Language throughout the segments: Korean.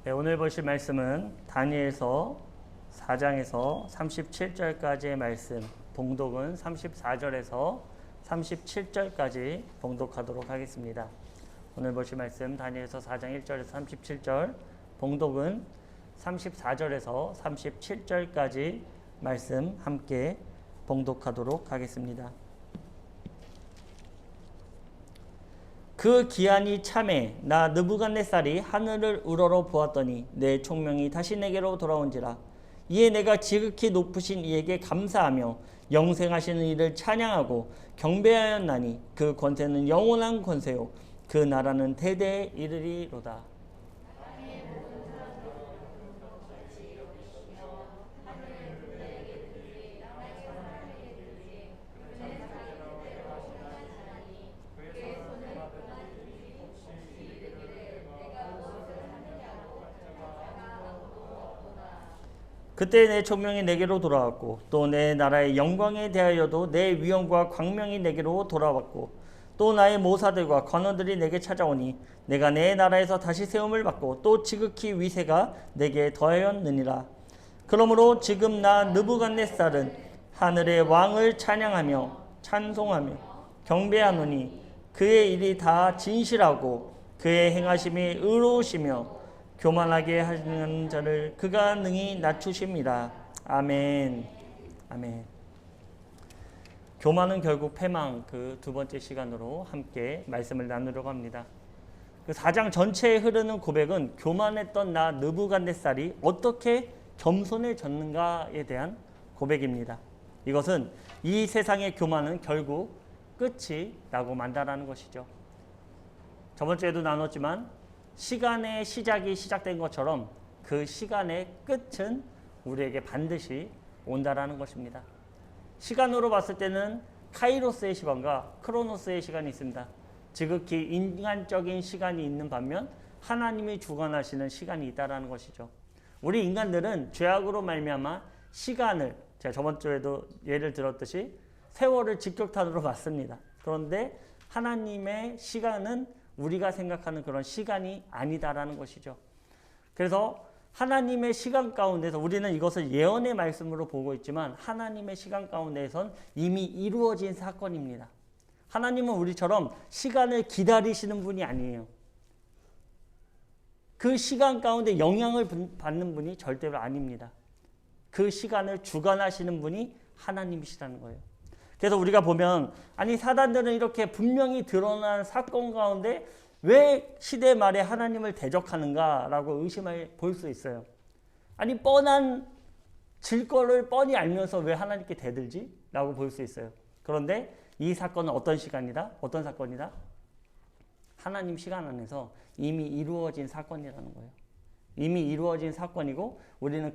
네, 오늘 보실 말씀은 다니엘서 4장에서 37절까지의 말씀, 봉독은 34절에서 37절까지 봉독하도록 하겠습니다. 오늘 보실 말씀 다니엘서 4장 1절에서 37절, 봉독은 34절에서 37절까지 말씀 함께 봉독하도록 하겠습니다. 그 기한이 참에 나 느부갓네살이 하늘을 우러러 보았더니 내 총명이 다시 내게로 돌아온지라. 이에 내가 지극히 높으신 이에게 감사하며 영생하시는 이를 찬양하고 경배하였나니 그 권세는 영원한 권세요 그 나라는 대대에 이르리로다. 그때 내 총명이 내게로 돌아왔고 또 내 나라의 영광에 대하여도 내 위엄과 광명이 내게로 돌아왔고 또 나의 모사들과 관원들이 내게 찾아오니 내가 내 나라에서 다시 세움을 받고 또 지극히 위세가 내게 더하였느니라. 그러므로 지금 나 느부갓네살은 하늘의 왕을 찬양하며 찬송하며 경배하노니 그의 일이 다 진실하고 그의 행하심이 의로우시며 교만하게 하는 자를 그가 능히 낮추십니다. 아멘. 아멘. 교만은 결국 패망, 그 두 번째 시간으로 함께 말씀을 나누려고 합니다. 그 4장 전체에 흐르는 고백은 교만했던 나 느부갓네살이 어떻게 겸손해졌는가에 대한 고백입니다. 이것은 이 세상의 교만은 결국 끝이 나고 만다라는 것이죠. 저번 주에도 나눴지만 시간의 시작이 시작된 것처럼 그 시간의 끝은 우리에게 반드시 온다라는 것입니다. 시간으로 봤을 때는 카이로스의 시간과 크로노스의 시간이 있습니다. 지극히 인간적인 시간이 있는 반면 하나님이 주관하시는 시간이 있다라는 것이죠. 우리 인간들은 죄악으로 말미암아 시간을, 제가 저번 주에도 예를 들었듯이 세월을 직격탄으로 맞습니다. 그런데 하나님의 시간은 우리가 생각하는 그런 시간이 아니다라는 것이죠. 그래서 하나님의 시간 가운데서 우리는 이것을 예언의 말씀으로 보고 있지만 하나님의 시간 가운데에선 이미 이루어진 사건입니다. 하나님은 우리처럼 시간을 기다리시는 분이 아니에요. 그 시간 가운데 영향을 받는 분이 절대로 아닙니다. 그 시간을 주관하시는 분이 하나님이시라는 거예요. 그래서 우리가 보면 아니 사단들은 이렇게 분명히 드러난 사건 가운데 왜 시대 말에 하나님을 대적하는가라고 의심을 볼 수 있어요. 아니 뻔한 질거를 뻔히 알면서 왜 하나님께 대들지? 라고 볼 수 있어요. 그런데 이 사건은 어떤 시간이다? 어떤 사건이다? 하나님 시간 안에서 이미 이루어진 사건이라는 거예요. 이미 이루어진 사건이고 우리는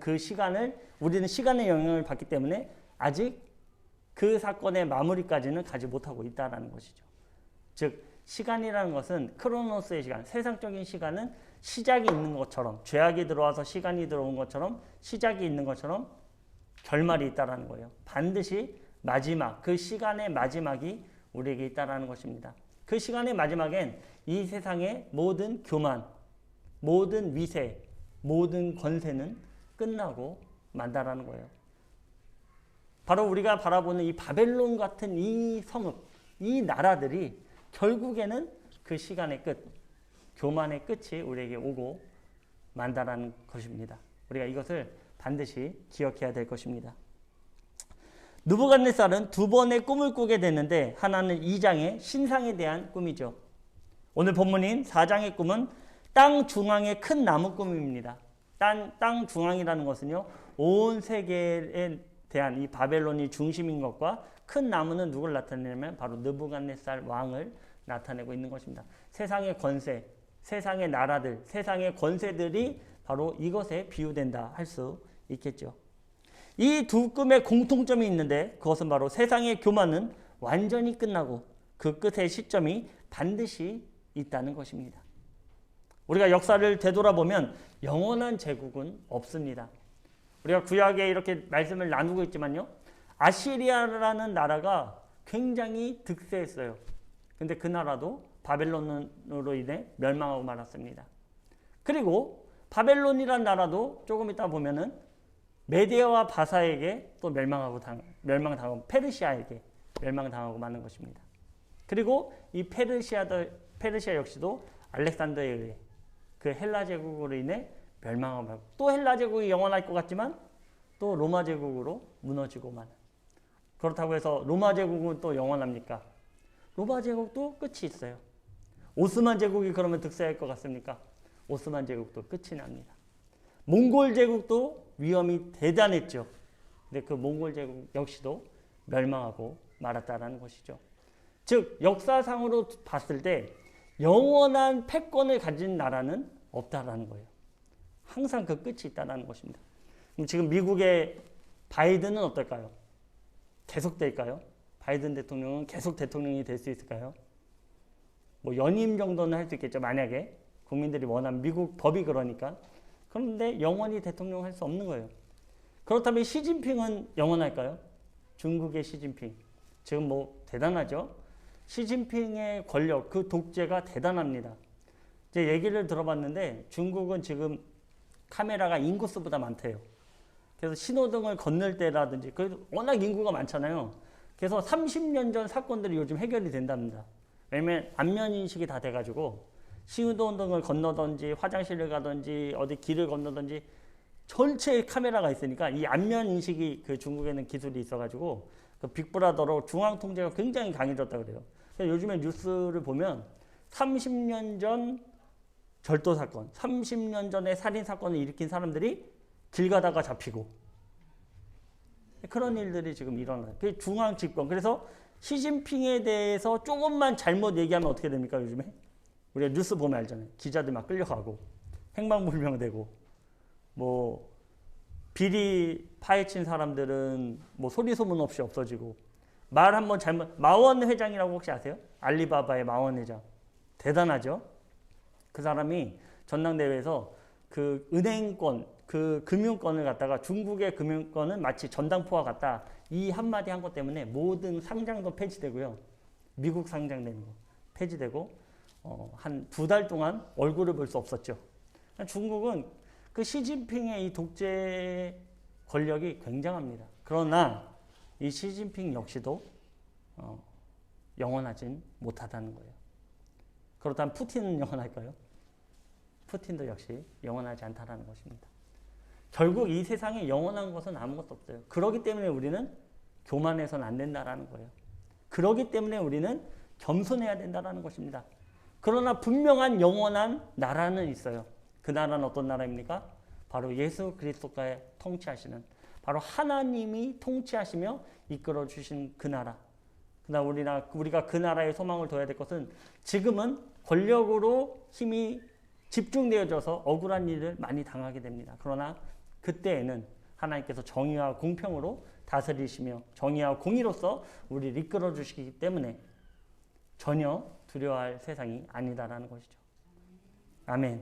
시간의 영향을 받기 때문에 아직 그 사건의 마무리까지는 가지 못하고 있다는 것이죠. 즉 시간이라는 것은 크로노스의 시간, 세상적인 시간은 시작이 있는 것처럼 죄악이 들어와서 시간이 들어온 것처럼 시작이 있는 것처럼 결말이 있다는 거예요. 반드시 마지막, 그 시간의 마지막이 우리에게 있다는 것입니다. 그 시간의 마지막엔 이 세상의 모든 교만, 모든 위세, 모든 권세는 끝나고 만다라는 거예요. 바로 우리가 바라보는 이 바벨론 같은 이 성읍, 이 나라들이 결국에는 그 시간의 끝, 교만의 끝이 우리에게 오고 만다라는 것입니다. 우리가 이것을 반드시 기억해야 될 것입니다. 느부갓네살은 두 번의 꿈을 꾸게 됐는데 하나는 2장의 신상에 대한 꿈이죠. 오늘 본문인 4장의 꿈은 땅 중앙의 큰 나무 꿈입니다. 땅 중앙이라는 것은요, 온 세계에 대한 이 바벨론이 중심인 것과 큰 나무는 누굴 나타내냐면 바로 느부갓네살 왕을 나타내고 있는 것입니다. 세상의 권세, 세상의 나라들, 세상의 권세들이 바로 이것에 비유된다 할 수 있겠죠. 이 두 꿈의 공통점이 있는데 그것은 바로 세상의 교만은 완전히 끝나고 그 끝의 시점이 반드시 있다는 것입니다. 우리가 역사를 되돌아보면 영원한 제국은 없습니다. 우리가 구약에 이렇게 말씀을 나누고 있지만요. 아시리아라는 나라가 굉장히 득세했어요. 근데 그 나라도 바벨론으로 인해 멸망하고 말았습니다. 그리고 바벨론이란 나라도 조금 이따 보면은 메데아와 바사에게 또 멸망당하고 페르시아에게 멸망당하고 마는 것입니다. 그리고 이 페르시아 역시도 알렉산더에 의해 그 헬라 제국으로 인해 멸망하고 또 헬라 제국이 영원할 것 같지만 또 로마 제국으로 무너지고 마는. 그렇다고 해서 로마 제국은 또 영원합니까? 로마 제국도 끝이 있어요. 오스만 제국이 그러면 득세할 것 같습니까? 오스만 제국도 끝이 납니다. 몽골 제국도 위험이 대단했죠. 근데 그 몽골 제국 역시도 멸망하고 말았다라는 것이죠. 즉 역사상으로 봤을 때 영원한 패권을 가진 나라는 없다라는 거예요. 항상 그 끝이 있다는 것입니다. 지금 미국의 바이든은 어떨까요? 계속 될까요? 바이든 대통령은 계속 대통령이 될 수 있을까요? 뭐 연임 정도는 할 수 있겠죠. 만약에 국민들이 원하면 미국 법이 그러니까. 그런데 영원히 대통령 할 수 없는 거예요. 그렇다면 시진핑은 영원할까요? 중국의 시진핑. 지금 뭐 대단하죠? 시진핑의 권력, 그 독재가 대단합니다. 제 얘기를 들어봤는데 중국은 지금 카메라가 인구수보다 많대요. 그래서 신호등을 건널 때라든지, 워낙 인구가 많잖아요. 그래서 30년 전 사건들이 요즘 해결이 된답니다. 왜냐면 안면인식이 다 돼가지고 신호등을 건너든지 화장실을 가든지 어디 길을 건너든지 전체에 카메라가 있으니까 이 안면인식이 그 중국에는 기술이 있어가지고 그 빅브라더로 중앙통제가 굉장히 강해졌다 그래요. 그래서 요즘에 뉴스를 보면 30년 전 절도 사건, 30년 전에 살인 사건을 일으킨 사람들이 길 가다가 잡히고 그런 일들이 지금 일어나요. 그게 중앙 집권. 그래서 시진핑에 대해서 조금만 잘못 얘기하면 어떻게 됩니까, 요즘에? 우리가 뉴스 보면 알잖아요. 기자들 막 끌려가고 행방불명되고 뭐 비리 파헤친 사람들은 뭐 소리 소문 없이 없어지고 말 한번 잘못. 마원 회장이라고 혹시 아세요? 알리바바의 마원 회장. 대단하죠? 그 사람이 전당대회에서 그 은행권, 그 금융권을 갖다가 중국의 금융권은 마치 전당포와 같다. 이 한마디 한 것 때문에 모든 상장도 폐지되고요. 미국 상장되는 거 폐지되고 한 2달 동안 얼굴을 볼 수 없었죠. 중국은 그 시진핑의 이 독재 권력이 굉장합니다. 그러나 이 시진핑 역시도 영원하진 못하다는 거예요. 그렇다면 푸틴은 영원할까요? 푸틴도 역시 영원하지 않다라는 것입니다. 결국 이 세상에 영원한 것은 아무것도 없어요. 그렇기 때문에 우리는 교만해서는 안 된다라는 거예요. 그렇기 때문에 우리는 겸손해야 된다라는 것입니다. 그러나 분명한 영원한 나라는 있어요. 그 나라는 어떤 나라입니까? 바로 예수 그리스도가 통치하시는, 바로 하나님이 통치하시며 이끌어 주신 그 나라. 그러나 우리가 그 나라에 소망을 둬야 될 것은 지금은 권력으로 힘이 집중되어져서 억울한 일을 많이 당하게 됩니다. 그러나 그때에는 하나님께서 정의와 공평으로 다스리시며 정의와 공의로서 우리를 이끌어 주시기 때문에 전혀 두려워할 세상이 아니다라는 것이죠. 아멘.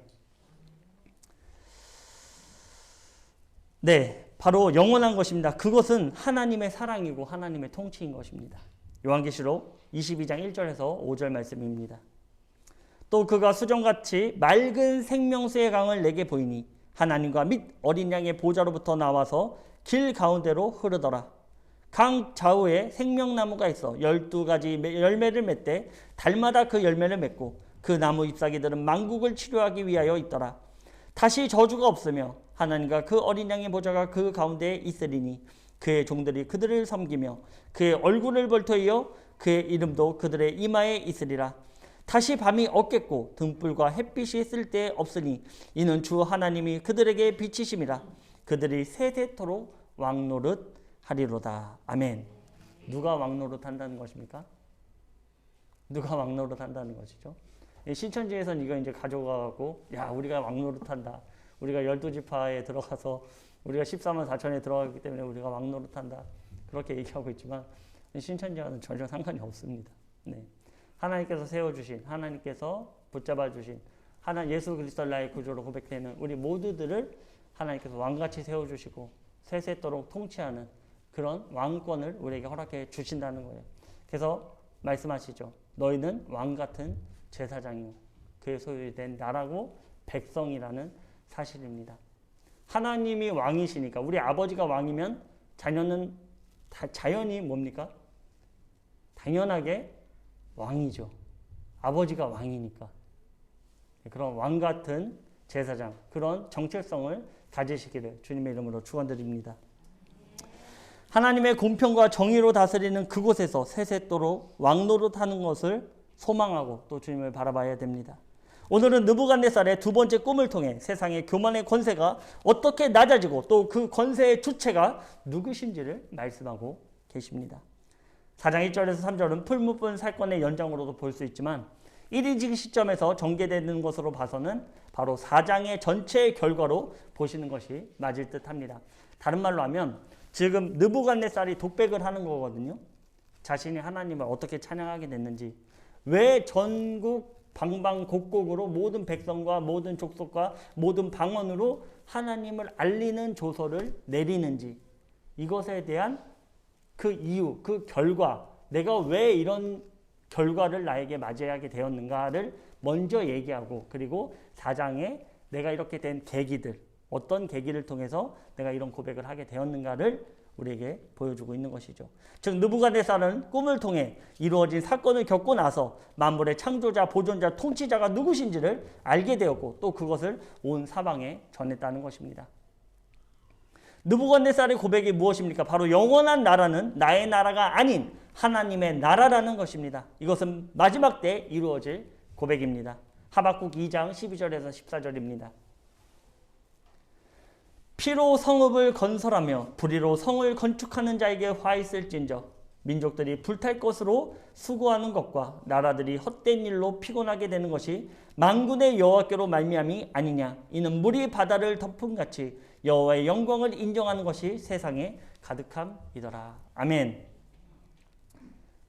네, 바로 영원한 것입니다. 그것은 하나님의 사랑이고 하나님의 통치인 것입니다. 요한계시록 22장 1절에서 5절 말씀입니다. 또 그가 수정같이 맑은 생명수의 강을 내게 보이니 하나님과 및 어린 양의 보좌로부터 나와서 길 가운데로 흐르더라. 강 좌우에 생명나무가 있어 12가지 열매를 맺되 달마다 그 열매를 맺고 그 나무 잎사귀들은 만국을 치료하기 위하여 있더라. 다시 저주가 없으며 하나님과 그 어린 양의 보좌가 그 가운데에 있으리니 그의 종들이 그들을 섬기며 그의 얼굴을 볼터이어 그의 이름도 그들의 이마에 있으리라. 다시 밤이 없겠고 등불과 햇빛이 쓸데 없으니 이는 주 하나님이 그들에게 빛이심이라. 그들이 세세토록 왕노릇 하리로다. 아멘. 누가 왕노릇 한다는 것입니까? 누가 왕노릇 한다는 것이죠? 신천지에서는 이거 이제 가져가고, 야, 우리가 왕노릇 한다. 우리가 12지파에 들어가서 우리가 14만 4천에 들어가기 때문에 우리가 왕노릇 한다. 그렇게 얘기하고 있지만 신천지와는 전혀 상관이 없습니다. 네. 하나님께서 세워주신, 하나님께서 붙잡아주신, 예수 그리스도 나의 구주로 고백되는 우리 모두들을 하나님께서 왕같이 세워주시고 세세토록 통치하는 그런 왕권을 우리에게 허락해 주신다는 거예요. 그래서 말씀하시죠. 너희는 왕같은 제사장이요 그의 소유된 나라고 백성이라는 사실입니다. 하나님이 왕이시니까, 우리 아버지가 왕이면 자녀는 자연히 뭡니까? 당연하게 왕이죠. 아버지가 왕이니까. 그런 왕 같은 제사장, 그런 정체성을 가지시기를 주님의 이름으로 축원드립니다. 하나님의 공평과 정의로 다스리는 그곳에서 세세토록 왕노릇하는 것을 소망하고 또 주님을 바라봐야 됩니다. 오늘은 느부갓네살의 두 번째 꿈을 통해 세상의 교만의 권세가 어떻게 낮아지고 또 그 권세의 주체가 누구신지를 말씀하고 계십니다. 4장 1절에서 3절은 풀무불 사건의 연장으로도 볼 수 있지만 1인 시점에서 전개되는 것으로 봐서는 바로 4장의 전체의 결과로 보시는 것이 맞을 듯합니다. 다른 말로 하면 지금 느부갓네살이 독백을 하는 거거든요. 자신이 하나님을 어떻게 찬양하게 됐는지, 왜 전국 방방곡곡으로 모든 백성과 모든 족속과 모든 방언으로 하나님을 알리는 조서를 내리는지, 이것에 대한 그 이유, 그 결과, 내가 왜 이런 결과를 나에게 맞이하게 되었는가를 먼저 얘기하고, 그리고 4장에 내가 이렇게 된 계기들, 어떤 계기를 통해서 내가 이런 고백을 하게 되었는가를 우리에게 보여주고 있는 것이죠. 즉 느부갓네살은 꿈을 통해 이루어진 사건을 겪고 나서 만물의 창조자, 보존자, 통치자가 누구신지를 알게 되었고 또 그것을 온 사방에 전했다는 것입니다. 느부갓네살의 고백이 무엇입니까? 바로 영원한 나라는 나의 나라가 아닌 하나님의 나라라는 것입니다. 이것은 마지막 때 이루어질 고백입니다. 하박국 2장 12절에서 14절입니다. 피로 성읍을 건설하며 불의로 성을 건축하는 자에게 화 있을진저 민족들이 불탈 것으로 수고하는 것과 나라들이 헛된 일로 피곤하게 되는 것이 만군의 여호와께로 말미암이 아니냐. 이는 물이 바다를 덮음같이 여호와의 영광을 인정하는 것이 세상에 가득함이더라. 아멘.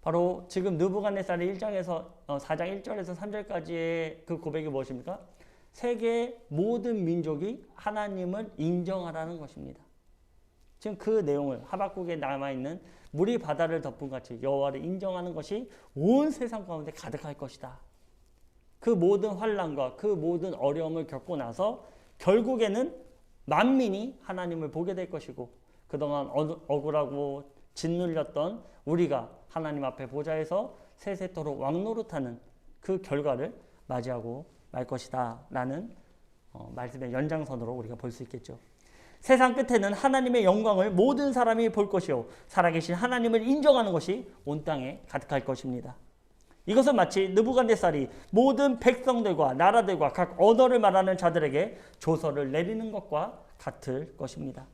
바로 지금 느부갓네살의 4장 1절에서 3절까지의 그 고백이 무엇입니까? 세계 모든 민족이 하나님을 인정하라는 것입니다. 지금 그 내용을 하박국에 남아있는 물이 바다를 덮음같이 여호와를 인정하는 것이 온 세상 가운데 가득할 것이다. 그 모든 환난과 그 모든 어려움을 겪고 나서 결국에는 만민이 하나님을 보게 될 것이고 그동안 억울하고 짓눌렸던 우리가 하나님 앞에 보좌에서 세세토록 왕노릇하는 그 결과를 맞이하고 말 것이다 라는 말씀의 연장선으로 우리가 볼 수 있겠죠. 세상 끝에는 하나님의 영광을 모든 사람이 볼 것이요 살아계신 하나님을 인정하는 것이 온 땅에 가득할 것입니다. 이것은 마치 느부갓네살이 모든 백성들과 나라들과 각 언어를 말하는 자들에게 조서를 내리는 것과 같을 것입니다.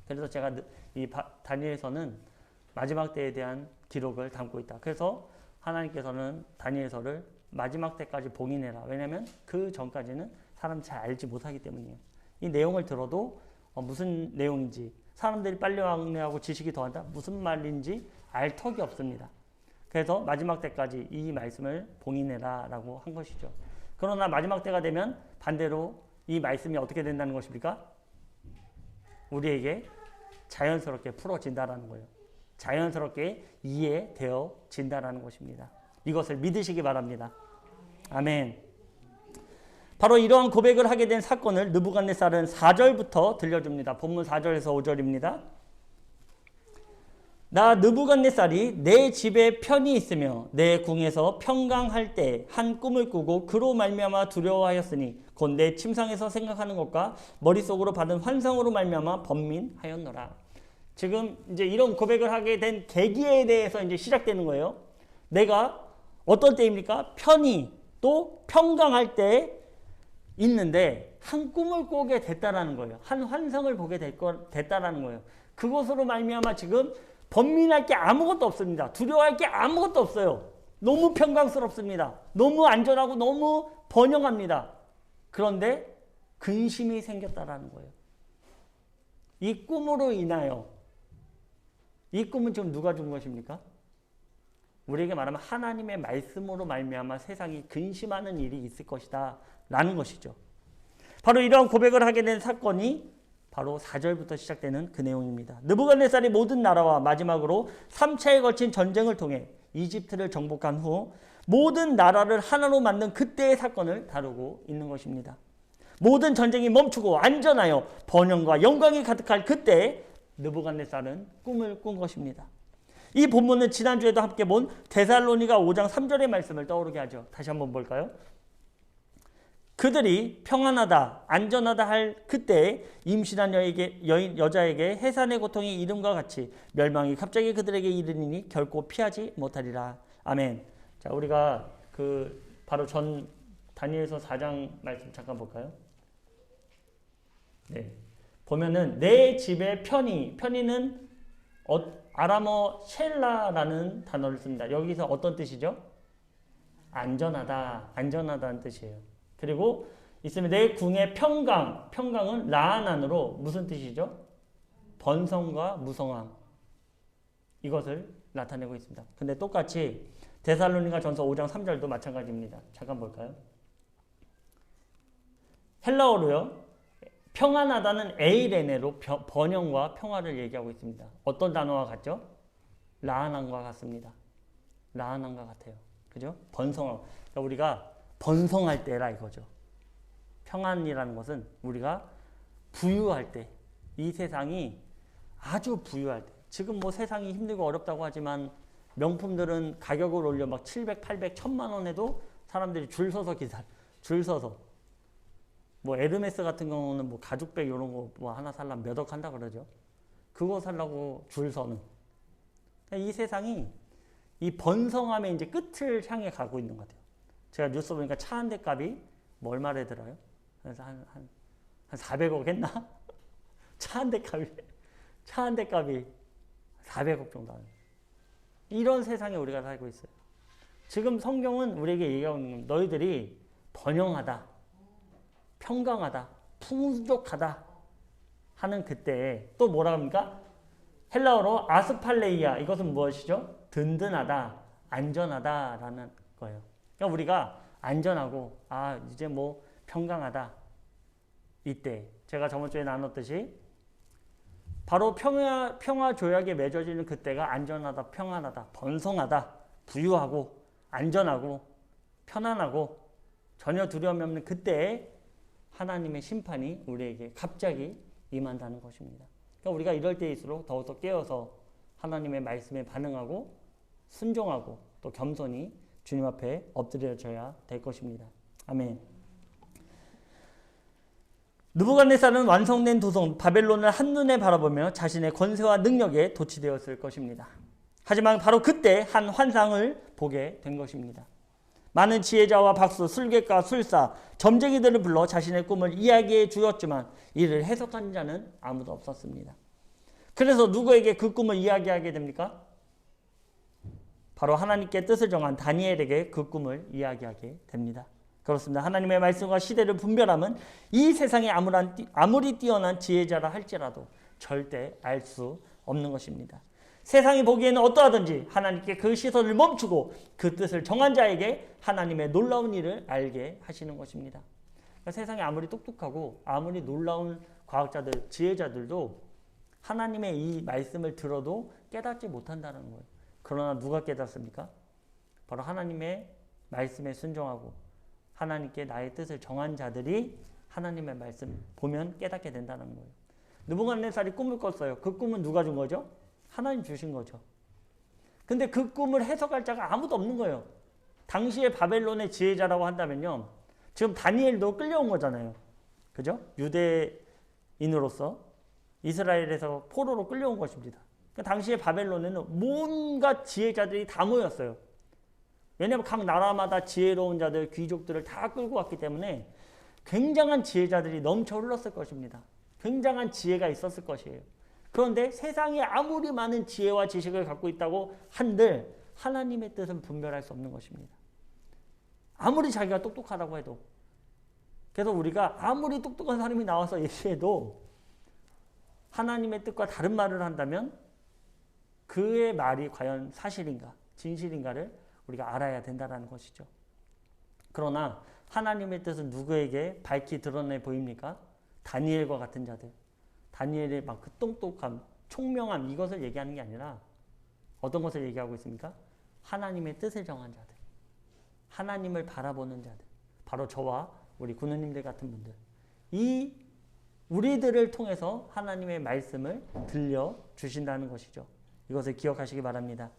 그래서 제가 이 다니엘서는 마지막 때에 대한 기록을 담고 있다. 그래서 하나님께서는 다니엘서를 마지막 때까지 봉인해라. 왜냐하면 그 전까지는 사람이 잘 알지 못하기 때문이에요. 이 내용을 들어도 무슨 내용인지, 사람들이 빨리 왕래하고 지식이 더한다, 무슨 말인지 알 턱이 없습니다. 그래서 마지막 때까지 이 말씀을 봉인해라 라고 한 것이죠. 그러나 마지막 때가 되면 반대로 이 말씀이 어떻게 된다는 것입니까? 우리에게 자연스럽게 풀어진다라는 거예요. 자연스럽게 이해되어진다라는 것입니다. 이것을 믿으시기 바랍니다. 아멘. 바로 이러한 고백을 하게 된 사건을 느부갓네살은 4절부터 들려줍니다. 본문 4절에서 5절입니다. 나 느부갓네살이 내 집에 편히 있으며 내 궁에서 평강할 때 한 꿈을 꾸고 그로 말미암아 두려워하였으니 곧 내 침상에서 생각하는 것과 머릿속으로 받은 환상으로 말미암아 번민하였노라. 지금 이제 이런 고백을 하게 된 계기에 대해서 이제 시작되는 거예요. 내가 어떤 때입니까? 편히 또 평강할 때 있는데 한 꿈을 꾸게 됐다라는 거예요. 한 환상을 보게 됐다라는 거예요. 그것으로 말미암아 지금 번민할 게 아무것도 없습니다. 두려워할 게 아무것도 없어요. 너무 평강스럽습니다. 너무 안전하고 너무 번영합니다. 그런데 근심이 생겼다라는 거예요. 이 꿈으로 인하여, 이 꿈은 지금 누가 준 것입니까? 우리에게 말하면 하나님의 말씀으로 말미암아 세상이 근심하는 일이 있을 것이다 라는 것이죠. 바로 이러한 고백을 하게 된 사건이 바로 4절부터 시작되는 그 내용입니다. 느부갓네살이 모든 나라와 마지막으로 3차에 걸친 전쟁을 통해 이집트를 정복한 후 모든 나라를 하나로 만든 그때의 사건을 다루고 있는 것입니다. 모든 전쟁이 멈추고 안전하여 번영과 영광이 가득할 그때 느부갓네살은 꿈을 꾼 것입니다. 이 본문은 지난주에도 함께 본 데살로니가 5장 3절의 말씀을 떠오르게 하죠. 다시 한번 볼까요? 그들이 평안하다, 안전하다 할 그때 임신한 여자에게 해산의 고통이 이름과 같이 멸망이 갑자기 그들에게 이르리니 결코 피하지 못하리라. 아멘. 자, 우리가 바로 전 다니엘서 4장 말씀 잠깐 볼까요? 네. 보면은 내 집의 편의는 아람어 셸라라는 단어를 씁니다. 여기서 어떤 뜻이죠? 안전하다는 뜻이에요. 그리고 있으면 내 궁의 평강은 라한안으로 무슨 뜻이죠? 번성과 무성함. 이것을 나타내고 있습니다. 근데 똑같이 데살로니가 전서 5장 3절도 마찬가지입니다. 잠깐 볼까요? 헬라어로요. 평안하다는 에이레네로 번영과 평화를 얘기하고 있습니다. 어떤 단어와 같죠? 라한안과 같습니다. 라한안과 같아요. 그죠? 번성함. 그러니까 우리가 번성할 때라 이거죠. 평안이라는 것은 우리가 부유할 때, 이 세상이 아주 부유할 때, 지금 뭐 세상이 힘들고 어렵다고 하지만 명품들은 가격을 올려 막 700, 800, 1000만 원 해도 사람들이 줄 서서 뭐 에르메스 같은 경우는 뭐 가죽백 이런 거 뭐 하나 살려면 몇 억 한다 그러죠. 그거 살려고 줄 서는. 이 세상이 이 번성함의 이제 끝을 향해 가고 있는 것 같아요. 제가 뉴스 보니까 차 한 대 값이 뭐 얼마래 들어요? 그래서 한 400억 했나? 차 한 대 값이 400억 정도 하는. 이런 세상에 우리가 살고 있어요. 지금 성경은 우리에게 얘기하고 있는 건 너희들이 번영하다, 평강하다, 풍족하다 하는 그때에 또 뭐라 합니까? 헬라어로 아스팔레이아, 이것은 무엇이죠? 든든하다, 안전하다라는 거예요. 그러니까 우리가 안전하고 이제 뭐 평강하다. 이때 제가 저번 주에 나눴듯이 바로 평화 조약에 맺어지는 그때가 안전하다, 평안하다, 번성하다, 부유하고 안전하고 편안하고 전혀 두려움이 없는 그때에 하나님의 심판이 우리에게 갑자기 임한다는 것입니다. 그러니까 우리가 이럴 때일수록 더욱더 깨어서 하나님의 말씀에 반응하고 순종하고 또 겸손히 주님 앞에 엎드려져야 될 것입니다. 아멘. 느부갓네살은 완성된 도성 바벨론을 한눈에 바라보며 자신의 권세와 능력에 도취되었을 것입니다. 하지만 바로 그때 한 환상을 보게 된 것입니다. 많은 지혜자와 박수, 술객과 술사, 점쟁이들을 불러 자신의 꿈을 이야기해 주었지만 이를 해석한 자는 아무도 없었습니다. 그래서 누구에게 그 꿈을 이야기하게 됩니까? 바로 하나님께 뜻을 정한 다니엘에게 그 꿈을 이야기하게 됩니다. 그렇습니다. 하나님의 말씀과 시대를 분별함은 이 세상에 아무리 뛰어난 지혜자라 할지라도 절대 알 수 없는 것입니다. 세상이 보기에는 어떠하든지 하나님께 그 시선을 멈추고 그 뜻을 정한 자에게 하나님의 놀라운 일을 알게 하시는 것입니다. 그러니까 세상이 아무리 똑똑하고 아무리 놀라운 과학자들, 지혜자들도 하나님의 이 말씀을 들어도 깨닫지 못한다는 거예요. 그러나 누가 깨닫습니까? 바로 하나님의 말씀에 순종하고 하나님께 나의 뜻을 정한 자들이 하나님의 말씀 보면 깨닫게 된다는 거예요. 느부갓네살이 꿈을 꿨어요. 그 꿈은 누가 준 거죠? 하나님 주신 거죠. 근데 그 꿈을 해석할 자가 아무도 없는 거예요. 당시에 바벨론의 지혜자라고 한다면요. 지금 다니엘도 끌려온 거잖아요. 그죠? 유대인으로서 이스라엘에서 포로로 끌려온 것입니다. 당시에 바벨론에는 온갖 지혜자들이 다 모였어요. 왜냐하면 각 나라마다 지혜로운 자들, 귀족들을 다 끌고 왔기 때문에 굉장한 지혜자들이 넘쳐 흘렀을 것입니다. 굉장한 지혜가 있었을 것이에요. 그런데 세상에 아무리 많은 지혜와 지식을 갖고 있다고 한들 하나님의 뜻은 분별할 수 없는 것입니다. 아무리 자기가 똑똑하다고 해도. 그래서 우리가 아무리 똑똑한 사람이 나와서 얘기해도 하나님의 뜻과 다른 말을 한다면 그의 말이 과연 사실인가, 진실인가를 우리가 알아야 된다는 것이죠. 그러나 하나님의 뜻은 누구에게 밝히 드러내 보입니까? 다니엘과 같은 자들. 다니엘의 막 그 똑똑함, 총명함 이것을 얘기하는 게 아니라 어떤 것을 얘기하고 있습니까? 하나님의 뜻을 정한 자들. 하나님을 바라보는 자들. 바로 저와 우리 군우님들 같은 분들. 이 우리들을 통해서 하나님의 말씀을 들려주신다는 것이죠. 이것을 기억하시기 바랍니다.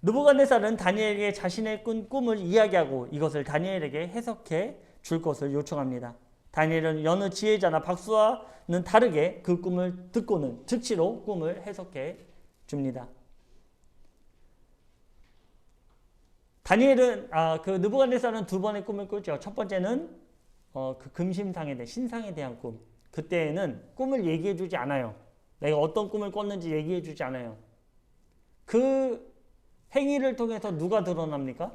느부갓네살은 다니엘에게 자신의 꾼 꿈을 이야기하고 이것을 다니엘에게 해석해 줄 것을 요청합니다. 다니엘은 여느 지혜자나 박수와는 다르게 그 꿈을 듣고는 즉시로 꿈을 해석해 줍니다. 다니엘은 그 느부갓네살은 두 번의 꿈을 꿨죠. 첫 번째는 그 금심상에 대한 신상에 대한 꿈. 그때에는 꿈을 얘기해 주지 않아요. 내가 어떤 꿈을 꿨는지 얘기해 주지 않아요. 그 행위를 통해서 누가 드러납니까?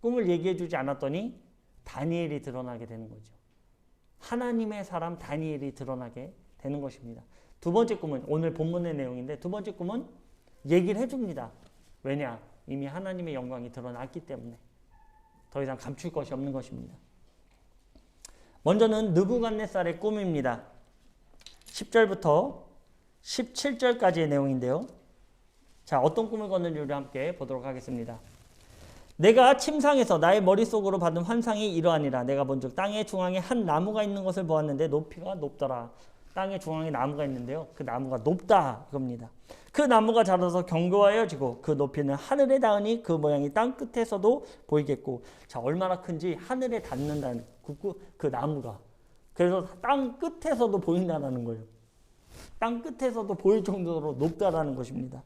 꿈을 얘기해 주지 않았더니 다니엘이 드러나게 되는 거죠. 하나님의 사람 다니엘이 드러나게 되는 것입니다. 두 번째 꿈은 오늘 본문의 내용인데 두 번째 꿈은 얘기를 해줍니다. 왜냐? 이미 하나님의 영광이 드러났기 때문에 더 이상 감출 것이 없는 것입니다. 먼저는 느부갓네살의 꿈입니다. 10절부터 17절까지의 내용인데요. 자, 어떤 꿈을 꿨는지 우리 함께 보도록 하겠습니다. 내가 침상에서 나의 머릿속으로 받은 환상이 이러하니라. 내가 본즉 땅의 중앙에 한 나무가 있는 것을 보았는데 높이가 높더라. 땅의 중앙에 나무가 있는데요. 그 나무가 높다 이겁니다. 그 나무가 자라서 견고하여지고 그 높이는 하늘에 닿으니 그 모양이 땅 끝에서도 보이겠고. 자, 얼마나 큰지 하늘에 닿는다는 그 나무가. 그래서 땅 끝에서도 보인다는 거예요. 땅 끝에서도 보일 정도로 높다라는 것입니다.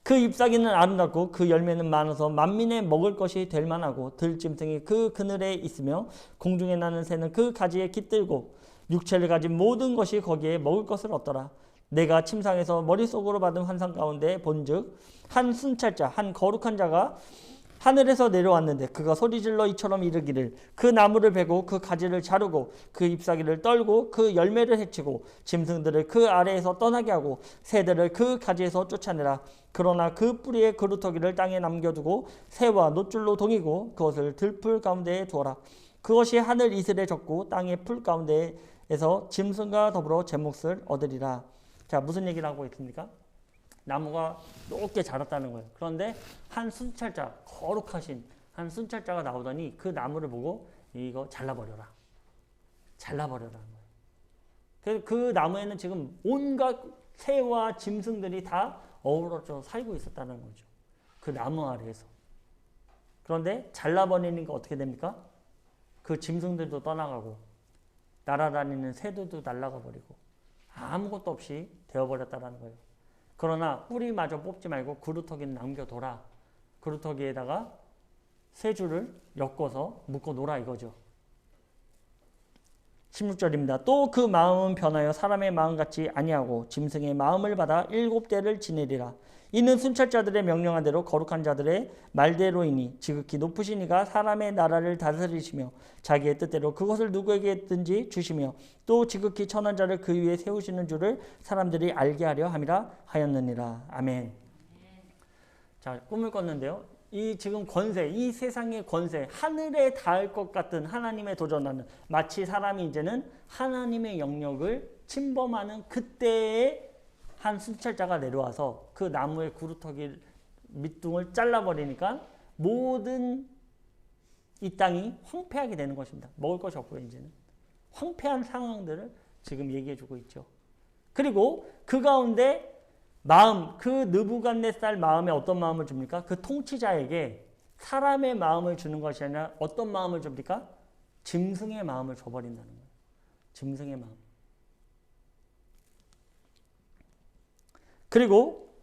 그 잎사귀는 아름답고 그 열매는 많아서 만민의 먹을 것이 될 만하고 들짐승이 그 그늘에 있으며 공중에 나는 새는 그 가지에 깃들고 육체를 가진 모든 것이 거기에 먹을 것을 얻더라. 내가 침상에서 머릿속으로 받은 환상 가운데 본즉 한 순찰자 한 거룩한 자가 하늘에서 내려왔는데 그가 소리질러 이처럼 이르기를 그 나무를 베고 그 가지를 자르고 그 잎사귀를 떨고 그 열매를 해치고 짐승들을 그 아래에서 떠나게 하고 새들을 그 가지에서 쫓아내라. 그러나 그 뿌리의 그루터기를 땅에 남겨두고 새와 노줄로 동이고 그것을 들풀 가운데에 두어라. 그것이 하늘 이슬에 젖고 땅의 풀 가운데에서 짐승과 더불어 제 몫을 얻으리라. 자, 무슨 얘기를 하고 있습니까? 나무가 높게 자랐다는 거예요. 그런데 한 순찰자, 거룩하신 한 순찰자가 나오더니 그 나무를 보고 이거 잘라버려라. 잘라버려라는 거예요. 그래서 그 나무에는 지금 온갖 새와 짐승들이 다 어우러져 살고 있었다는 거죠. 그 나무 아래에서. 그런데 잘라버리니까 어떻게 됩니까? 그 짐승들도 떠나가고 날아다니는 새들도 날아가 버리고 아무것도 없이 되어버렸다는 거예요. 그러나 뿌리마저 뽑지 말고 그루터기는 남겨둬라. 그루터기에다가 세 줄을 엮어서 묶어 놓으라 이거죠. 16절입니다. 또 그 마음은 변하여 사람의 마음같이 아니하고 짐승의 마음을 받아 7대를 지내리라. 이는 순찰자들의 명령한 대로 거룩한 자들의 말대로이니 지극히 높으신 이가 사람의 나라를 다스리시며 자기의 뜻대로 그것을 누구에게든지 주시며 또 지극히 천한 자를 그 위에 세우시는 줄을 사람들이 알게 하려 함이라 하였느니라. 아멘. 자, 꿈을 꿨는데요. 이 지금 권세, 이 세상의 권세, 하늘에 닿을 것 같은 하나님의 도전하는 마치 사람이 이제는 하나님의 영역을 침범하는 그때에 한 순찰자가 내려와서 그 나무의 구루터기 밑둥을 잘라버리니까 모든 이 땅이 황폐하게 되는 것입니다. 먹을 것이 없고요. 이제는 황폐한 상황들을 지금 얘기해주고 있죠. 그리고 그 가운데 마음, 그 느부갓네살 마음에 어떤 마음을 줍니까? 그 통치자에게 사람의 마음을 주는 것이 아니라 어떤 마음을 줍니까? 짐승의 마음을 줘버린다는 거예요. 짐승의 마음. 그리고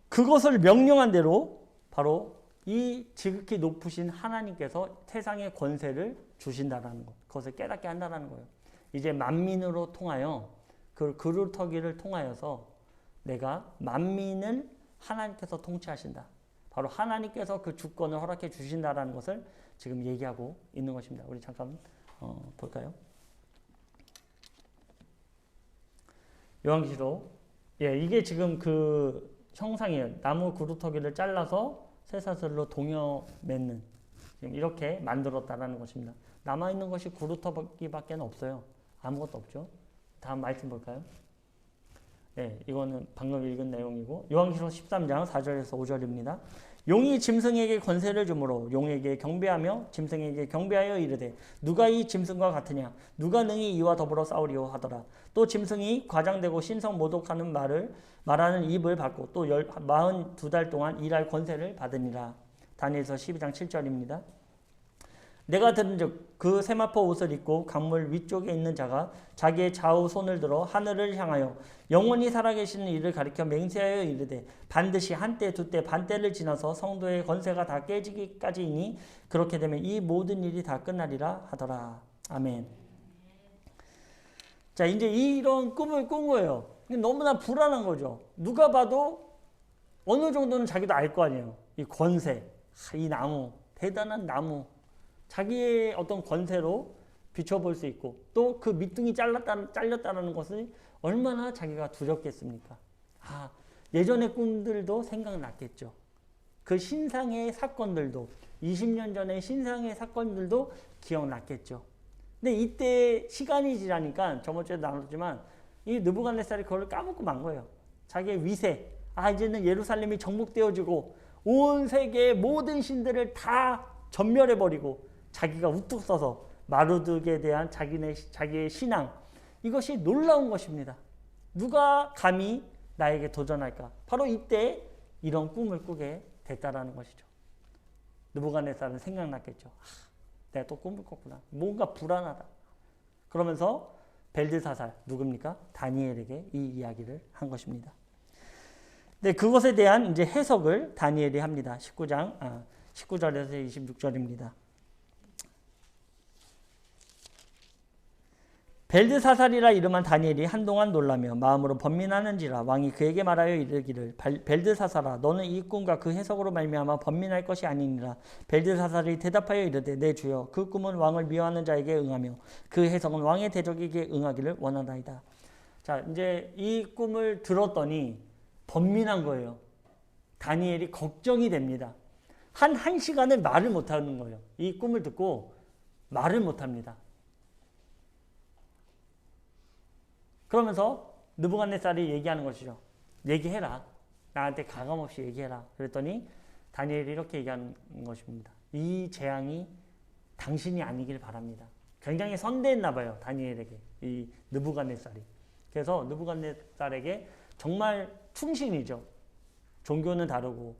그것을 명령한 대로 바로 이 지극히 높으신 하나님께서 세상의 권세를 주신다라는 것. 그것을 깨닫게 한다는 거예요. 이제 만민으로 통하여 그 그루터기를 통하여서 내가 만민을 하나님께서 통치하신다. 바로 하나님께서 그 주권을 허락해 주신다라는 것을 지금 얘기하고 있는 것입니다. 우리 잠깐 볼까요? 요한계시록. 이게 지금 그 형상이에요. 나무 그루터기를 잘라서 쇠사슬로 동여 맺는 지금 이렇게 만들었다라는 것입니다. 남아있는 것이 그루터기밖에 없어요. 아무것도 없죠. 다음 말씀 볼까요? 이거는 방금 읽은 내용이고 요한계시록 13장 4절에서 5절입니다. 용이 짐승에게 권세를 주므로 용에게 경배하며 짐승에게 경배하여 이르되 누가 이 짐승과 같으냐 누가 능히 이와 더불어 싸우리오 하더라. 또 짐승이 과장되고 신성 모독하는 말을 말하는 입을 받고 또 42달 동안 일할 권세를 받으니라. 다니엘서 12장 7절입니다. 내가 들은즉 그 세마포 옷을 입고 강물 위쪽에 있는 자가 자기의 좌우 손을 들어 하늘을 향하여 영원히 살아계시는 이를 가리켜 맹세하여 이르되 반드시 한때 두때 반때를 지나서 성도의 권세가 다 깨지기까지이니 그렇게 되면 이 모든 일이 다 끝나리라 하더라. 아멘. 자, 이제 이런 꿈을 꾼 거예요. 너무나 불안한 거죠. 누가 봐도 어느 정도는 자기도 알 거 아니에요. 이 권세, 이 나무, 대단한 나무, 자기의 어떤 권세로 비춰볼 수 있고 또 그 밑둥이 잘렸다는 것을 얼마나 자기가 두렵겠습니까? 예전의 꿈들도 생각났겠죠. 그 신상의 사건들도 20년 전의 신상의 사건들도 기억났겠죠. 근데 이때 시간이 지나니까 저번 주에도 나눴지만 이 느부갓네살이 그걸 까먹고 만 거예요. 자기의 위세, 이제는 예루살렘이 정복되어지고 온 세계의 모든 신들을 다 전멸해버리고 자기가 우뚝 서서 마르둑에 대한 자기의 신앙, 이것이 놀라운 것입니다. 누가 감히 나에게 도전할까? 바로 이때 이런 꿈을 꾸게 됐다라는 것이죠. 느부갓네살은 생각났겠죠. 내가 또 꿈을 꿨구나. 뭔가 불안하다. 그러면서 벨드사살, 누굽니까? 다니엘에게 이 이야기를 한 것입니다. 네, 그것에 대한 이제 해석을 다니엘이 합니다. 19절에서 26절입니다. 벨드사살이라 이름한 다니엘이 한동안 놀라며 마음으로 번민하는지라 왕이 그에게 말하여 이르기를 벨드사살아 너는 이 꿈과 그 해석으로 말미암아 번민할 것이 아니니라. 벨드사살이 대답하여 이르되 내 주여 그 꿈은 왕을 미워하는 자에게 응하며 그 해석은 왕의 대적에게 응하기를 원하나이다. 자, 이제 이 꿈을 들었더니 번민한 거예요. 다니엘이 걱정이 됩니다. 한 시간을 말을 못하는 거예요. 이 꿈을 듣고 말을 못합니다. 그러면서 느부갓네살이 얘기하는 것이죠. 얘기해라. 나한테 가감없이 얘기해라. 그랬더니 다니엘이 이렇게 얘기하는 것입니다. 이 재앙이 당신이 아니길 바랍니다. 굉장히 선대했나 봐요. 다니엘에게. 이 느부갓네살이. 그래서 느부갓네살에게 정말 충신이죠. 종교는 다르고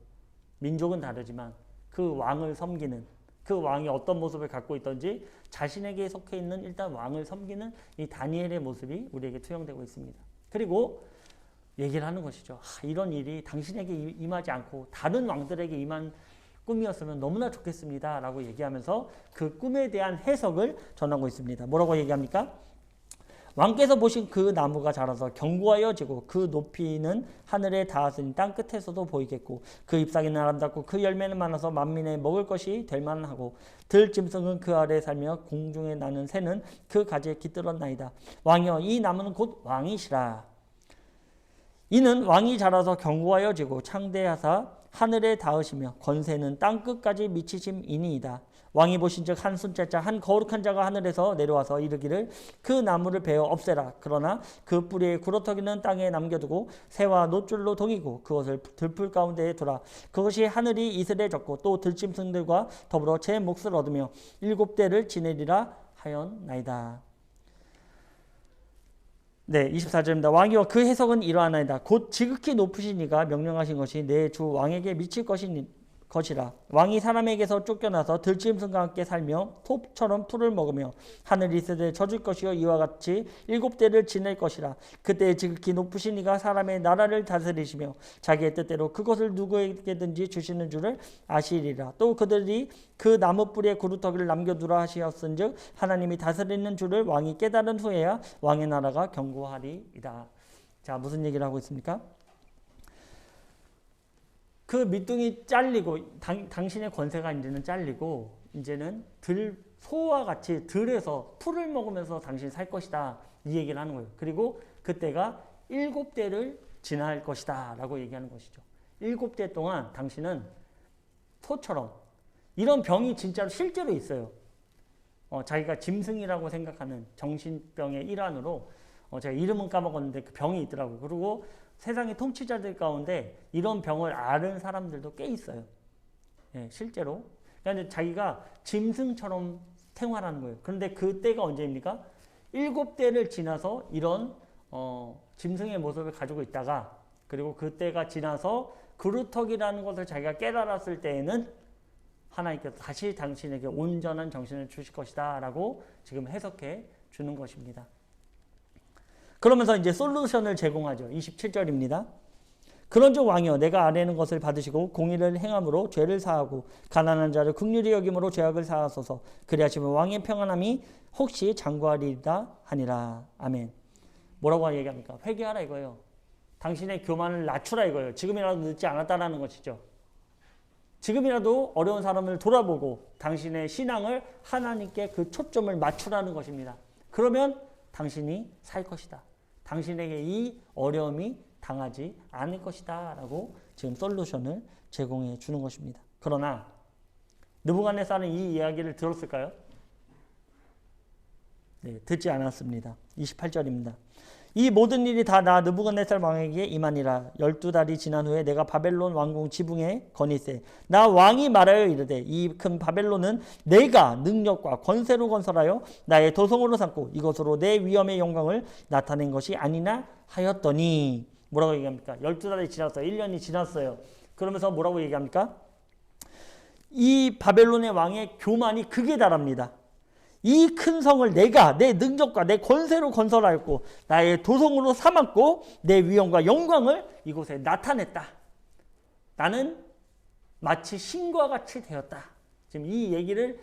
민족은 다르지만 그 왕을 섬기는, 그 왕이 어떤 모습을 갖고 있던지 자신에게 속해 있는 일단 왕을 섬기는 이 다니엘의 모습이 우리에게 투영되고 있습니다. 그리고 얘기를 하는 것이죠. 이런 일이 당신에게 임하지 않고 다른 왕들에게 임한 꿈이었으면 너무나 좋겠습니다. 라고 얘기하면서 그 꿈에 대한 해석을 전하고 있습니다. 뭐라고 얘기합니까? 왕께서 보신 그 나무가 자라서 견고하여 지고 그 높이는 하늘에 닿았으니 땅 끝에서도 보이겠고 그 잎사귀는 아름답고 그 열매는 많아서 만민의 먹을 것이 될 만하고 들짐승은 그 아래에 살며 공중에 나는 새는 그 가지에 깃들었나이다. 왕이여 이 나무는 곧 왕이시라. 이는 왕이 자라서 견고하여 지고 창대하사 하늘에 닿으시며 권세는 땅 끝까지 미치심이니이다. 왕이 보신즉 한 손자자 한 거룩한 자가 하늘에서 내려와서 이르기를 그 나무를 베어 없애라. 그러나 그 뿌리의 구러터기는 땅에 남겨두고 새와 노줄로 동이고 그것을 들풀 가운데에 두라. 그것이 하늘이 이슬에 젖고 또 들짐승들과 더불어 제 몫을 얻으며 7대를 지내리라 하였나이다. 네, 24절입니다. 왕이여 그 해석은 이러하나이다. 곧 지극히 높으신 이가 명령하신 것이 내 주 왕에게 미칠 것이라. 왕이 사람에게서 쫓겨나서 들짐승과 함께 살며 톱처럼 풀을 먹으며 하늘 이슬에 젖을 것이요 이와 같이 7대를 지낼 것이라. 그때 지극히 높으신 이가 사람의 나라를 다스리시며 자기의 뜻대로 그것을 누구에게든지 주시는 줄을 아시리라. 또 그들이 그 나무 뿌리에 구루터기를 남겨두라 하시었은즉 하나님이 다스리는 줄을 왕이 깨달은 후에야 왕의 나라가 견고하리이다. 자, 무슨 얘기를 하고 있습니까? 그 밑둥이 잘리고 당신의 권세가 이제는 잘리고 이제는 소와 같이 들에서 풀을 먹으면서 당신이 살 것이다. 이 얘기를 하는 거예요. 그리고 그때가 7대를 지날 것이다 라고 얘기하는 것이죠. 7대 동안 당신은 소처럼 이런 병이 진짜로 실제로 있어요. 자기가 짐승이라고 생각하는 정신병의 일환으로 제가 이름은 까먹었는데 그 병이 있더라고요. 그리고 세상의 통치자들 가운데 이런 병을 앓은 사람들도 꽤 있어요. 예, 실제로. 그러니까 자기가 짐승처럼 생활하는 거예요. 그런데 그 때가 언제입니까? 7대를 지나서 이런 짐승의 모습을 가지고 있다가 그리고 그 때가 지나서 그루터기라는 것을 자기가 깨달았을 때에는 하나님께서 다시 당신에게 온전한 정신을 주실 것이다 라고 지금 해석해 주는 것입니다. 그러면서 이제 솔루션을 제공하죠. 27절입니다. 그런즉 왕이여 내가 아뢰는 것을 받으시고 공의를 행함으로 죄를 사하고 가난한 자를 긍휼히 여김으로 죄악을 사하소서. 그리하시면 왕의 평안함이 혹시 장구하리이다 하니라. 아멘. 뭐라고 얘기합니까? 회개하라 이거예요. 당신의 교만을 낮추라 이거예요. 지금이라도 늦지 않았다라는 것이죠. 지금이라도 어려운 사람을 돌아보고 당신의 신앙을 하나님께 그 초점을 맞추라는 것입니다. 그러면 당신이 살 것이다. 당신에게 이 어려움이 당하지 않을 것이다 라고 지금 솔루션을 제공해 주는 것입니다. 그러나 느부갓네살은 이 이야기를 들었을까요? 네, 듣지 않았습니다. 28절입니다. 이 모든 일이 다 나 느부갓네살 왕에게 임하니라. 12달이 지난 후에 내가 바벨론 왕궁 지붕에 거니세 나 왕이 말하여 이르되 이 큰 바벨론은 내가 능력과 권세로 건설하여 나의 도성으로 삼고 이것으로 내 위엄의 영광을 나타낸 것이 아니나 하였더니 뭐라고 얘기합니까? 12달이 지났어요. 1년이 지났어요. 그러면서 뭐라고 얘기합니까? 이 바벨론의 왕의 교만이 극에 달합니다. 이 큰 성을 내가 내 능력과 내 권세로 건설하였고 나의 도성으로 삼았고 내 위엄과 영광을 이곳에 나타냈다. 나는 마치 신과 같이 되었다. 지금 이 얘기를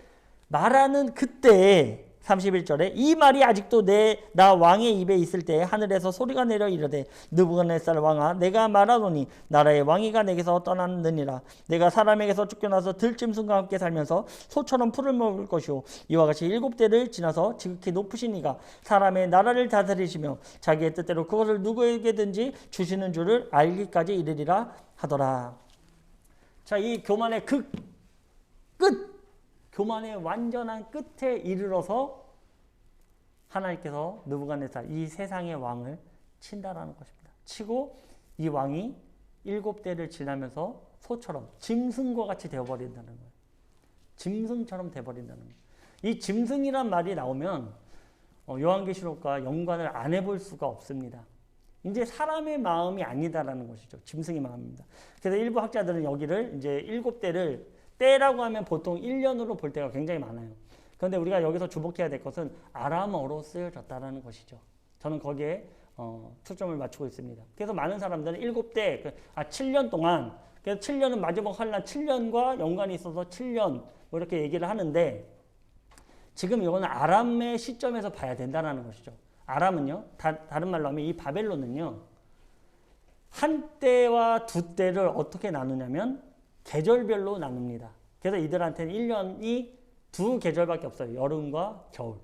말하는 그때에 31절에 이 말이 아직도 나 왕의 입에 있을 때에 하늘에서 소리가 내려 이르되 느부갓네살 왕아 내가 말하노니 나라의 왕위가 내게서 떠났느니라. 내가 사람에게서 쫓겨나서 들짐승과 함께 살면서 소처럼 풀을 먹을 것이요 이와 같이 7대를 지나서 지극히 높으신 이가 사람의 나라를 다스리시며 자기의 뜻대로 그것을 누구에게든지 주시는 줄을 알기까지 이르리라 하더라. 자, 이 교만의 끝 교만의 완전한 끝에 이르러서 하나님께서 느부갓네살 이 세상의 왕을 친다라는 것입니다. 치고 이 왕이 7대를 지나면서 소처럼 짐승과 같이 되어버린다는 거예요. 짐승처럼 되어버린다는 거예요. 이 짐승이란 말이 나오면 요한계시록과 연관을 안 해볼 수가 없습니다. 이제 사람의 마음이 아니다라는 것이죠. 짐승의 마음입니다. 그래서 일부 학자들은 여기를 이제 7대를 때라고 하면 보통 1년으로 볼 때가 굉장히 많아요. 그런데 우리가 여기서 주목해야 될 것은 아람어로 쓰여졌다는 것이죠. 저는 거기에 초점을 맞추고 있습니다. 그래서 많은 사람들은 7대, 7년 동안, 그래서 7년은 마지막 환란 7년과 연관이 있어서 7년 뭐 이렇게 얘기를 하는데 지금 이거는 아람의 시점에서 봐야 된다는 것이죠. 아람은요, 다른 말로 하면 이 바벨론은요, 한 때와 두 때를 어떻게 나누냐면 계절별로 나눕니다. 그래서 이들한테는 1년이 두 계절밖에 없어요. 여름과 겨울.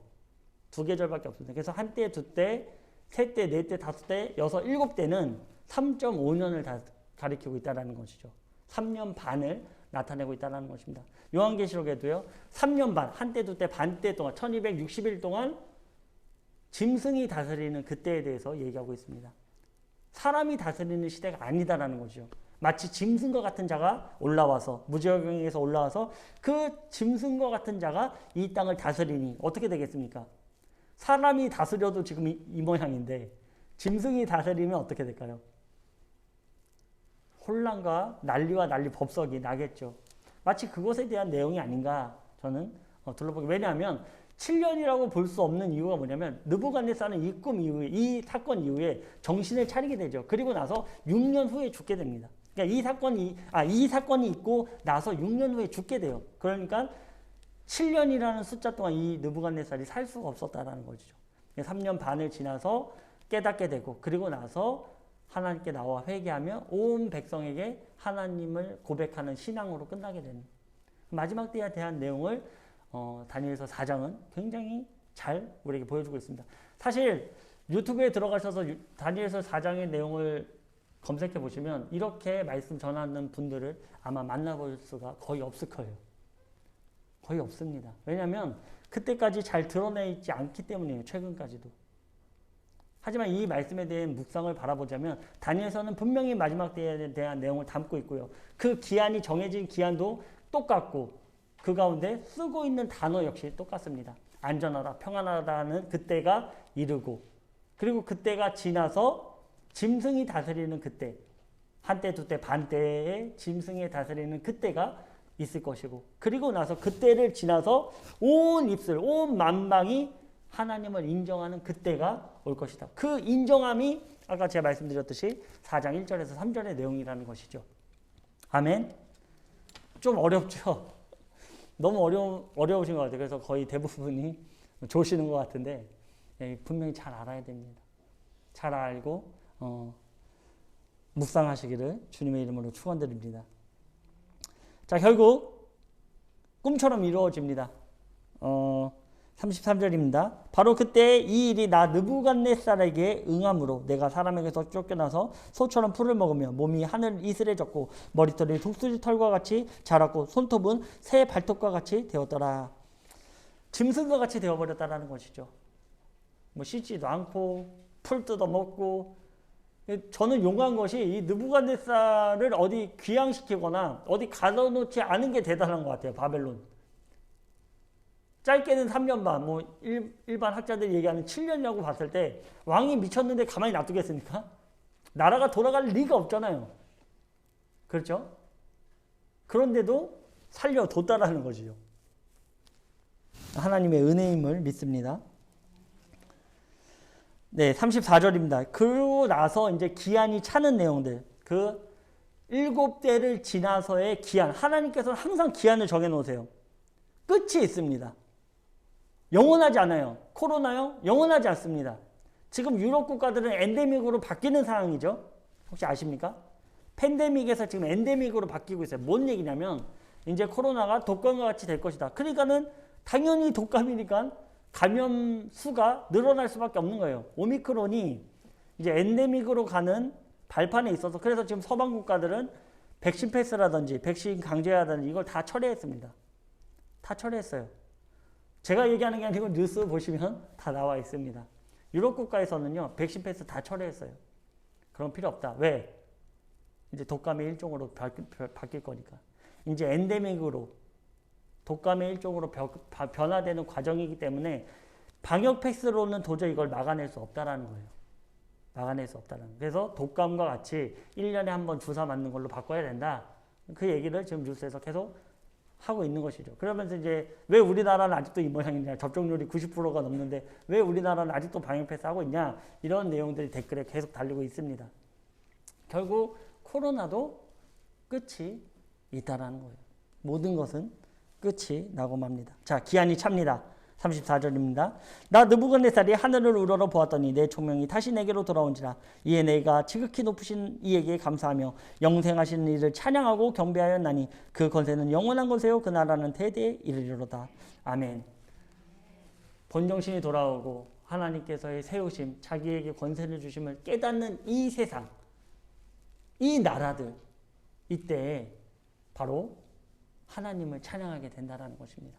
두 계절밖에 없습니다. 그래서 한 때, 두 때, 세 때, 네 때, 다섯 때, 여섯, 7대는 3.5년을 다 가리키고 있다는 것이죠. 3년 반을 나타내고 있다는 것입니다. 요한계시록에도요. 3년 반, 한 때, 두 때, 반 때 동안 1260일 동안 짐승이 다스리는 그때에 대해서 얘기하고 있습니다. 사람이 다스리는 시대가 아니다라는 거죠. 마치 짐승과 같은 자가 올라와서 무지개경에서 올라와서 그 짐승과 같은 자가 이 땅을 다스리니 어떻게 되겠습니까? 사람이 다스려도 지금 이 모양인데 짐승이 다스리면 어떻게 될까요? 혼란과 난리와 난리 법석이 나겠죠. 마치 그것에 대한 내용이 아닌가 저는 둘러보기. 왜냐하면 7년이라고 볼 수 없는 이유가 뭐냐면 느부갓네살은 이 꿈 이후에 이 사건 이후에 정신을 차리게 되죠. 그리고 나서 6년 후에 죽게 됩니다. 그러니까 이 사건이 있고 나서 6년 후에 죽게 돼요. 그러니까 7년이라는 숫자 동안 이 느부갓네살이 살 수가 없었다라는 거죠. 3년 반을 지나서 깨닫게 되고 그리고 나서 하나님께 나와 회개하며 온 백성에게 하나님을 고백하는 신앙으로 끝나게 되는 마지막 때에 대한 내용을 다니엘서 4장은 굉장히 잘 우리에게 보여주고 있습니다. 사실 유튜브에 들어가셔서 다니엘서 4장의 내용을 검색해 보시면 이렇게 말씀 전하는 분들을 아마 만나볼 수가 거의 없을 거예요. 거의 없습니다. 왜냐하면 그때까지 잘 드러내 있지 않기 때문이에요. 최근까지도. 하지만 이 말씀에 대한 묵상을 바라보자면 다니엘서는 분명히 마지막 때에 대한 내용을 담고 있고요. 그 기한이 정해진 기한도 똑같고 그 가운데 쓰고 있는 단어 역시 똑같습니다. 안전하다, 평안하다는 그때가 이르고 그리고 그때가 지나서 짐승이 다스리는 그때 한때 두때 반때에 짐승이 다스리는 그때가 있을 것이고 그리고 나서 그때를 지나서 온 입술, 온 만방이 하나님을 인정하는 그때가 올 것이다. 그 인정함이 아까 제가 말씀드렸듯이 4장 1절에서 3절의 내용이라는 것이죠. 아멘. 좀 어렵죠. 너무 어려우신 것 같아요. 그래서 거의 대부분이 조시는 것 같은데 분명히 잘 알아야 됩니다. 잘 알고 묵상하시기를 주님의 이름으로 축원드립니다. 자, 결국 꿈처럼 이루어집니다. 33절입니다. 바로 그때 이 일이 나 느부갓네살에게 응함으로 내가 사람에게서 쫓겨나서 소처럼 풀을 먹으며 몸이 하늘 이슬해졌고 머리털이 독수리 털과 같이 자랐고 손톱은 새 발톱과 같이 되었더라. 짐승과 같이 되어버렸다라는 것이죠. 뭐 씻지도 않고 풀 뜯어먹고. 저는 용한 것이 이 느부갓네살을 어디 귀양시키거나 어디 가둬놓지 않은 게 대단한 것 같아요. 바벨론. 짧게는 3년 반, 뭐 일반 학자들이 얘기하는 7년이라고 봤을 때 왕이 미쳤는데 가만히 놔두겠습니까? 나라가 돌아갈 리가 없잖아요. 그렇죠? 그런데도 살려뒀다라는 것이죠. 하나님의 은혜임을 믿습니다. 네, 34절입니다. 그러고 나서 이제 기한이 차는 내용들, 그 7대를 지나서의 기한, 하나님께서는 항상 기한을 정해놓으세요. 끝이 있습니다. 영원하지 않아요. 코로나요? 영원하지 않습니다. 지금 유럽 국가들은 엔데믹으로 바뀌는 상황이죠. 혹시 아십니까? 팬데믹에서 지금 엔데믹으로 바뀌고 있어요. 뭔 얘기냐면 이제 코로나가 독감과 같이 될 것이다. 그러니까는 당연히 독감이니까 감염 수가 늘어날 수밖에 없는 거예요. 오미크론이 이제 엔데믹으로 가는 발판에 있어서 그래서 지금 서방 국가들은 백신 패스라든지 백신 강제하다든지 이걸 다 철회했습니다. 다 철회했어요. 제가 얘기하는 게 아니고 뉴스 보시면 다 나와 있습니다. 유럽 국가에서는요, 백신 패스 다 철회했어요. 그런 필요 없다. 왜? 이제 독감의 일종으로 바뀔 거니까. 이제 엔데믹으로, 독감의 일종으로 변화되는 과정이기 때문에 방역 패스로는 도저히 이걸 막아낼 수 없다라는 거예요. 막아낼 수 없다는 거예요. 그래서 독감과 같이 1년에 한 번 주사 맞는 걸로 바꿔야 된다. 그 얘기를 지금 뉴스에서 계속 하고 있는 것이죠. 그러면서 이제 왜 우리나라는 아직도 이 모양이냐, 접종률이 90%가 넘는데 왜 우리나라는 아직도 방역 패스 하고 있냐, 이런 내용들이 댓글에 계속 달리고 있습니다. 결국 코로나도 끝이 있다라는 거예요. 모든 것은 끝이 나고 맙니다. 자, 기한이 찹니다. 34절입니다. 나 느부갓네살이 하늘을 우러러 보았더니 내 총명이 다시 내게로 돌아온지라. 이에 내가 지극히 높으신 이에게 감사하며 영생하시는 이를 찬양하고 경배하였나니 그 권세는 영원한 권세요 그 나라는 대대에 이르리로다. 아멘. 본정신이 돌아오고 하나님께서의 세우심, 자기에게 권세를 주심을 깨닫는 이 세상, 이 나라들, 이때 바로 하나님을 찬양하게 된다는 것입니다.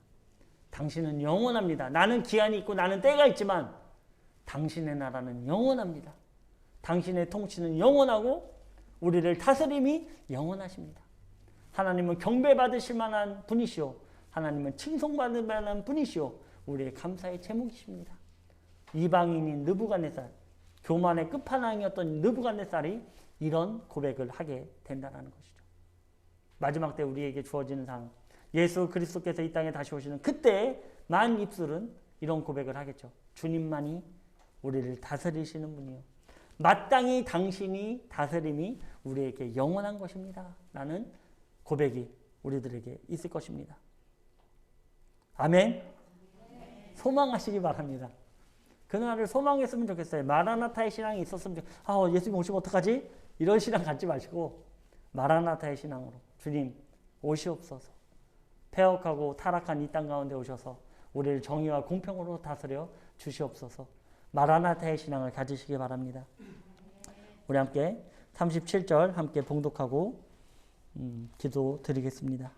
당신은 영원합니다. 나는 기한이 있고 나는 때가 있지만 당신의 나라는 영원합니다. 당신의 통치는 영원하고 우리를 다스림이 영원하십니다. 하나님은 경배받으실 만한 분이시오. 하나님은 칭송받을 만한 분이시오. 우리의 감사의 제목이십니다. 이방인인 느부갓네살, 교만의 끝판왕이었던 느부갓네살이 이런 고백을 하게 된다는 것이죠. 마지막 때 우리에게 주어지는 상, 예수 그리스도께서 이 땅에 다시 오시는 그때 만 입술은 이런 고백을 하겠죠. 주님만이 우리를 다스리시는 분이요, 마땅히 당신이 다스림이 우리에게 영원한 것입니다 라는 고백이 우리들에게 있을 것입니다. 아멘. 소망하시기 바랍니다. 그날을 소망했으면 좋겠어요. 마라나타의 신앙이 있었으면 예수님 오시면 어떡하지? 이런 신앙 갖지 마시고 마라나타의 신앙으로 주님 오시옵소서. 폐역하고 타락한 이 땅 가운데 오셔서 우리를 정의와 공평으로 다스려 주시옵소서. 마라나타의 신앙을 가지시기 바랍니다. 우리 함께 37절 함께 봉독하고 기도 드리겠습니다.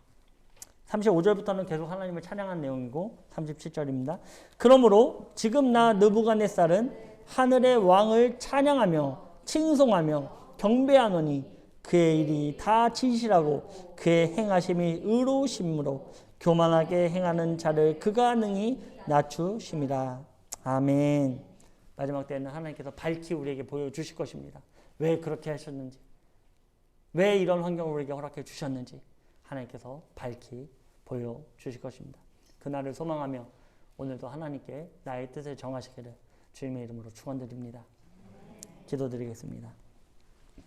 35절부터는 계속 하나님을 찬양한 내용이고 37절입니다. 그러므로 지금 나 느부갓네살은 하늘의 왕을 찬양하며 칭송하며 경배하노니 그의 일이 다 진실하고 그의 행하심이 의로우심으로 교만하게 행하는 자를 그가 능히 낮추심이라. 아멘. 마지막 때는 하나님께서 밝히 우리에게 보여주실 것입니다. 왜 그렇게 하셨는지, 왜 이런 환경을 우리에게 허락해 주셨는지 하나님께서 밝히 보여주실 것입니다. 그날을 소망하며 오늘도 하나님께 나의 뜻을 정하시기를 주님의 이름으로 축원드립니다. 기도드리겠습니다.